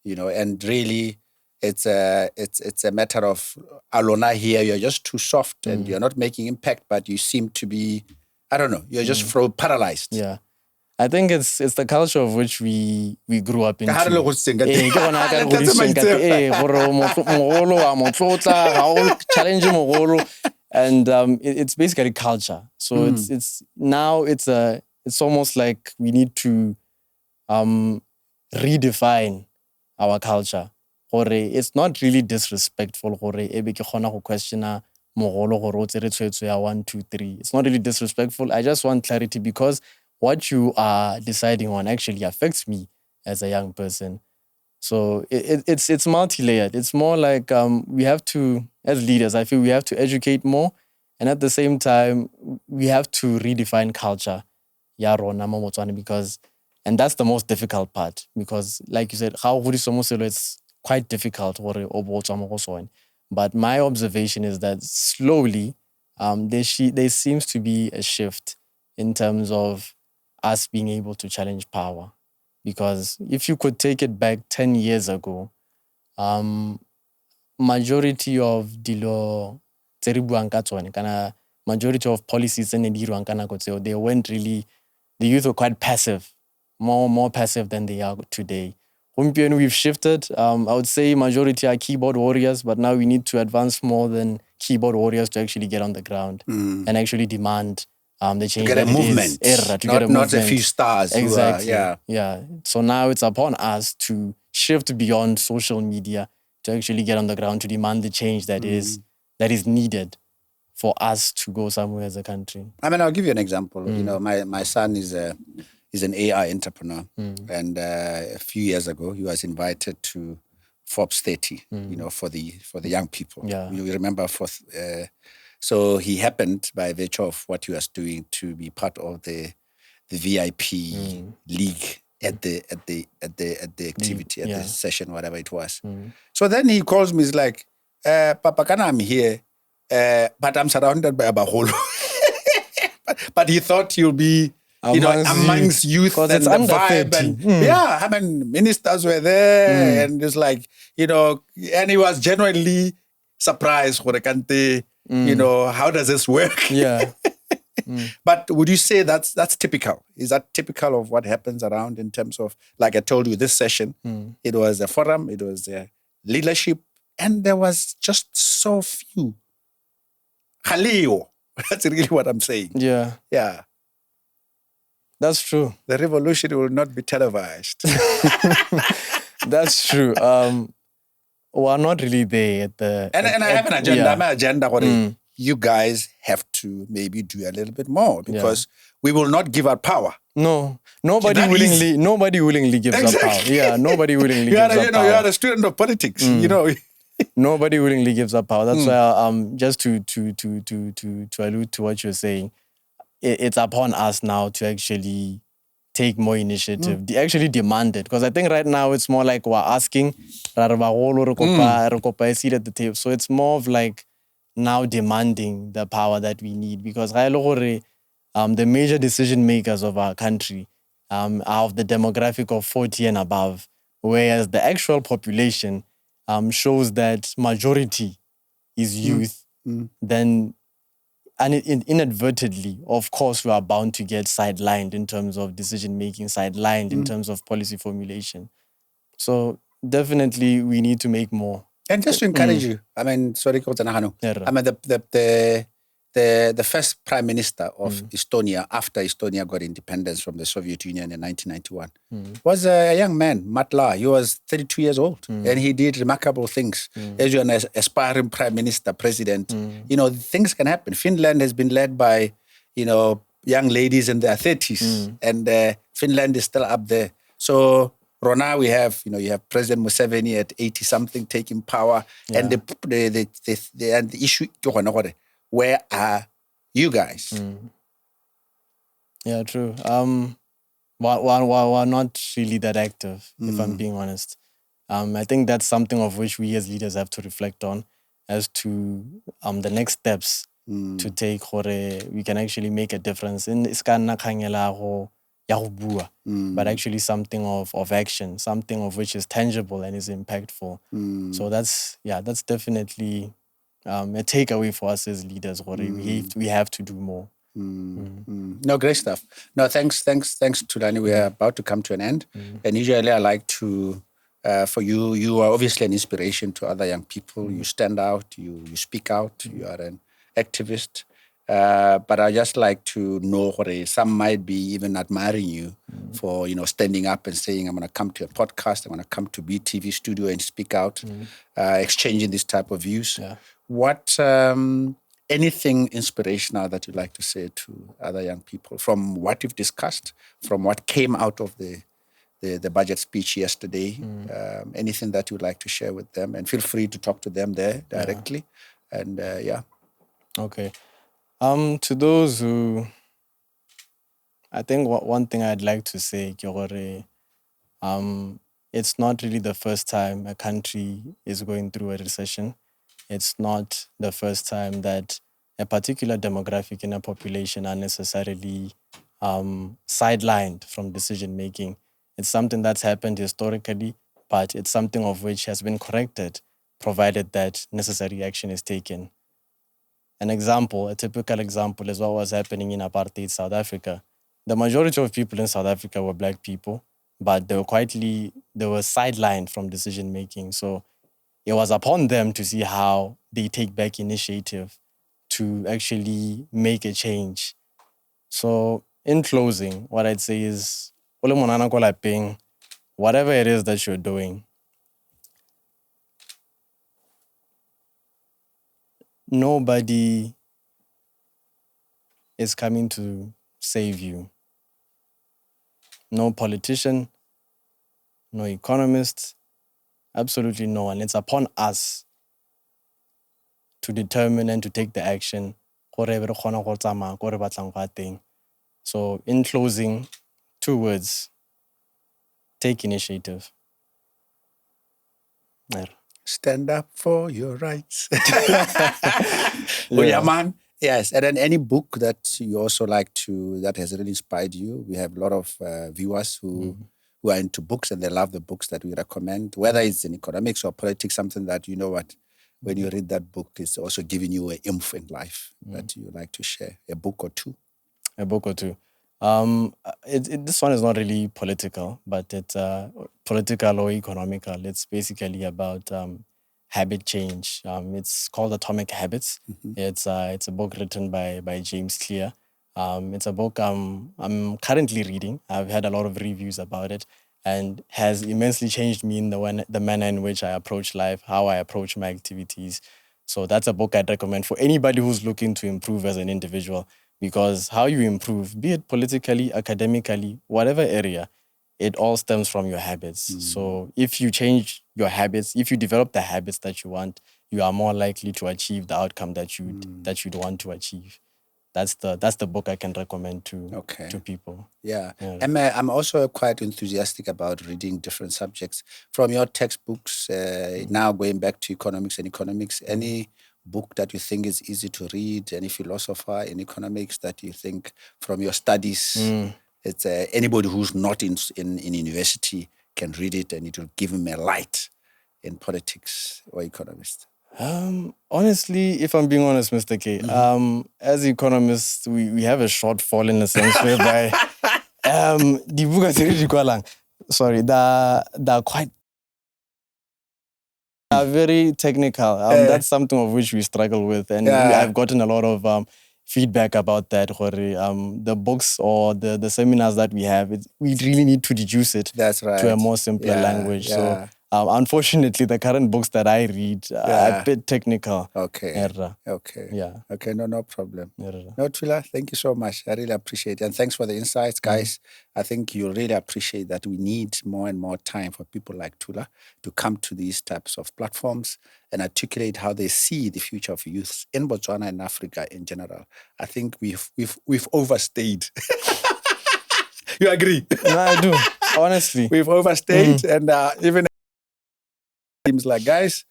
You know, and really, it's a matter of Alona here. You're just too soft, and you're not making impact. But you seem to be, I don't know. You're just paralyzed. Yeah, I think it's the culture of which we grew up into. And it's basically culture. So it's almost like we need to redefine our culture. It's not really disrespectful. Question 1, 2, 3. It's not really disrespectful. I just want clarity because what you are deciding on actually affects me as a young person. So it's multi-layered. It's more like we have to, as leaders, I feel we have to educate more. And at the same time, we have to redefine culture. Because, and that's the most difficult part. Because like you said, it's quite difficult. But my observation is that slowly, there seems to be a shift in terms of us being able to challenge power. Because if you could take it back 10 years ago, majority of majority of policies they weren't really, the youth were quite passive, more passive than they are today. We've shifted. I would say majority are keyboard warriors, but now we need to advance more than keyboard warriors to actually get on the ground and actually demand the change. To get a movement, not a few stars. Exactly. Yeah. So now it's upon us to shift beyond social media to actually get on the ground to demand the change that is needed for us to go somewhere as a country. I mean, I'll give you an example. You know, my son is He's an AI entrepreneur. And a few years ago, he was invited to Forbes 30, for the young people. Yeah. You remember, so he happened, by virtue of what he was doing, to be part of the VIP league at the activity, at the session, whatever it was. So then he calls me, he's like, Papa Kana, I'm here, but I'm surrounded by a baholo. but he thought you'll be amongst youth and it's the under vibe. 30. And, yeah, I mean, ministers were there, and it's like, and he was genuinely surprised, how does this work? Yeah. But would you say that's typical? Is that typical of what happens around in terms of, like I told you, this session, it was a forum, it was a leadership, and there was just so few. Khaleo. That's really what I'm saying. Yeah. Yeah. That's true. The revolution will not be televised. That's true. We're not really there at the... And I have an agenda. Yeah. I have an agenda. You guys have to maybe do a little bit more, because we will not give up power. No. Nobody willingly gives up power. Yeah, nobody willingly gives up power. You are a student of politics, Nobody willingly gives up power. That's why, just to allude to what you're saying, it's upon us now to actually take more initiative, actually demand it. Because I think right now it's more like we're asking, a seat at the table. So it's more of like now demanding the power that we need. Because the major decision makers of our country are of the demographic of 40 and above, whereas the actual population shows that majority is youth, then inadvertently, of course, we are bound to get sidelined in terms of decision-making, sidelined in terms of policy formulation. So definitely we need to make more. And just to encourage you, I mean, sorry, I mean, the first prime minister of Estonia, after Estonia got independence from the Soviet Union in 1991, was a young man, Matla. He was 32 years old, and he did remarkable things. As you're an aspiring prime minister, president, things can happen. Finland has been led by, young ladies in their 30s, and Finland is still up there. So Rona, we have, you have President Museveni at 80-something taking power, and the issue, where are you guys? Yeah, true. We're not really that active, if I'm being honest. I think that's something of which we as leaders have to reflect on as to the next steps to take where we can actually make a difference. But actually something of action, something of which is tangible and is impactful. So that's definitely a takeaway for us as leaders. We have to do more. No, great stuff. No, thanks, Thulani. We are about to come to an end. And usually I like to, for you are obviously an inspiration to other young people. You stand out, you speak out, you are an activist. But I just like to know some might be even admiring you for, standing up and saying, I'm going to come to a podcast, I'm going to come to BTV studio and speak out, exchanging this type of views. Yeah. What, anything inspirational that you'd like to say to other young people from what you've discussed, from what came out of the budget speech yesterday, anything that you'd like to share with them, and feel free to talk to them there directly. And Okay. To those who, I think one thing I'd like to say, it's not really the first time a country is going through a recession. It's not the first time that a particular demographic in a population are necessarily sidelined from decision making. It's something that's happened historically, but it's something of which has been corrected, provided that necessary action is taken. A typical example is what was happening in apartheid South Africa. The majority of people in South Africa were black people, but they were sidelined from decision making. So it was upon them to see how they take back initiative to actually make a change. So in closing, what I'd say is, whatever it is that you're doing, nobody is coming to save you. no politician, no economist, absolutely no one. It's upon us to determine and to take the action. So in closing, 2 words: take initiative. Stand up for your rights. Oh, yeah, man. Yes. And then any book that you also like to, that has really inspired you. We have a lot of viewers who are into books and they love the books that we recommend, whether it's in economics or politics, something that, you know what, when you read that book, it's also giving you an oomph in life that you like to share. A book or two. A book or two. This one is not really political, but it's political or economical. It's basically about habit change. It's called Atomic Habits. It's a book written by James Clear. It's a book I'm currently reading. I've had a lot of reviews about it, and has immensely changed me in the manner in which I approach life, how I approach my activities. So that's a book I'd recommend for anybody who's looking to improve as an individual. Because how you improve, be it politically, academically, whatever area, it all stems from your habits. So if you change your habits, if you develop the habits that you want, you are more likely to achieve the outcome that you'd want to achieve. That's the book I can recommend to people. Yeah. I'm also quite enthusiastic about reading different subjects. From your textbooks, now going back to economics, any book that you think is easy to read, any philosopher in economics that you think from your studies, it's anybody who's not in university can read it and it will give him a light in politics or economist? Honestly, if I'm being honest, Mr. K, as economists, we have a shortfall in a sense whereby the book sorry, they're quite very technical. That's something of which we struggle with, and I've gotten a lot of feedback about that. The books or the seminars that we have, we really need to reduce it to a more simpler language. So unfortunately, the current books that I read are a bit technical. Okay. No problem. No, Tula, thank you so much. I really appreciate it. And thanks for the insights, guys. I think you really appreciate that we need more and more time for people like Tula to come to these types of platforms and articulate how they see the future of youth in Botswana and Africa in general. I think we've overstayed. You agree? No, I do. Honestly. We've overstayed, and even seems like, guys,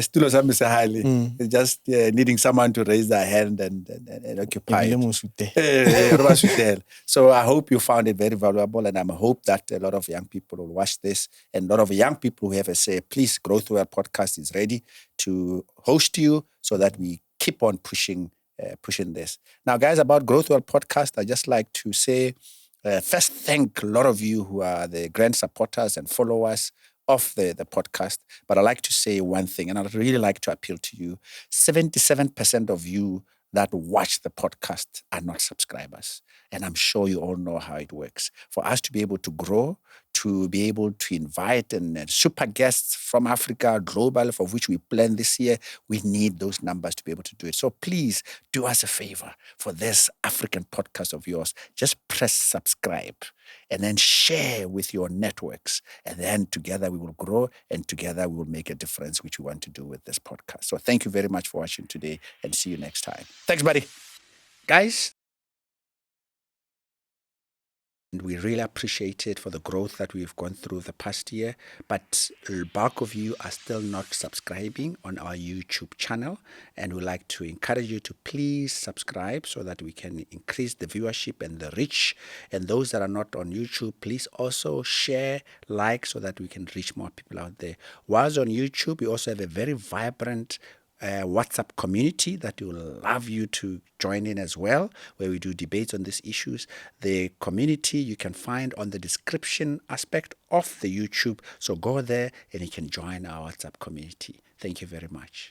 still highly. It's just needing someone to raise their hand and occupy it. So I hope you found it very valuable, and I hope that a lot of young people will watch this, and a lot of young people who have a say. Please, Growth Well Podcast is ready to host you so that we keep on pushing this. Now, guys, about Growth Well Podcast, I just like to say, first, thank a lot of you who are the grand supporters and followers of the podcast. But I like to say one thing, and I'd really like to appeal to you. 77% of you that watch the podcast are not subscribers. And I'm sure you all know how it works. For us to be able to grow, to be able to invite and super guests from Africa, global, for which we plan this year, we need those numbers to be able to do it. So please do us a favor for this African podcast of yours. Just press subscribe and then share with your networks. And then together we will grow, and together we will make a difference, which we want to do with this podcast. So thank you very much for watching today, and see you next time. Thanks, buddy. Guys, and we really appreciate it for the growth that we've gone through the past year. But the bulk of you are still not subscribing on our YouTube channel. And we'd like to encourage you to please subscribe so that we can increase the viewership and the reach. And those that are not on YouTube, please also share, like, so that we can reach more people out there. Whilst on YouTube, we also have a very vibrant WhatsApp community that will love you to join in as well, where we do debates on these issues. The community you can find on the description aspect of the YouTube. So go there and you can join our WhatsApp community. Thank you very much.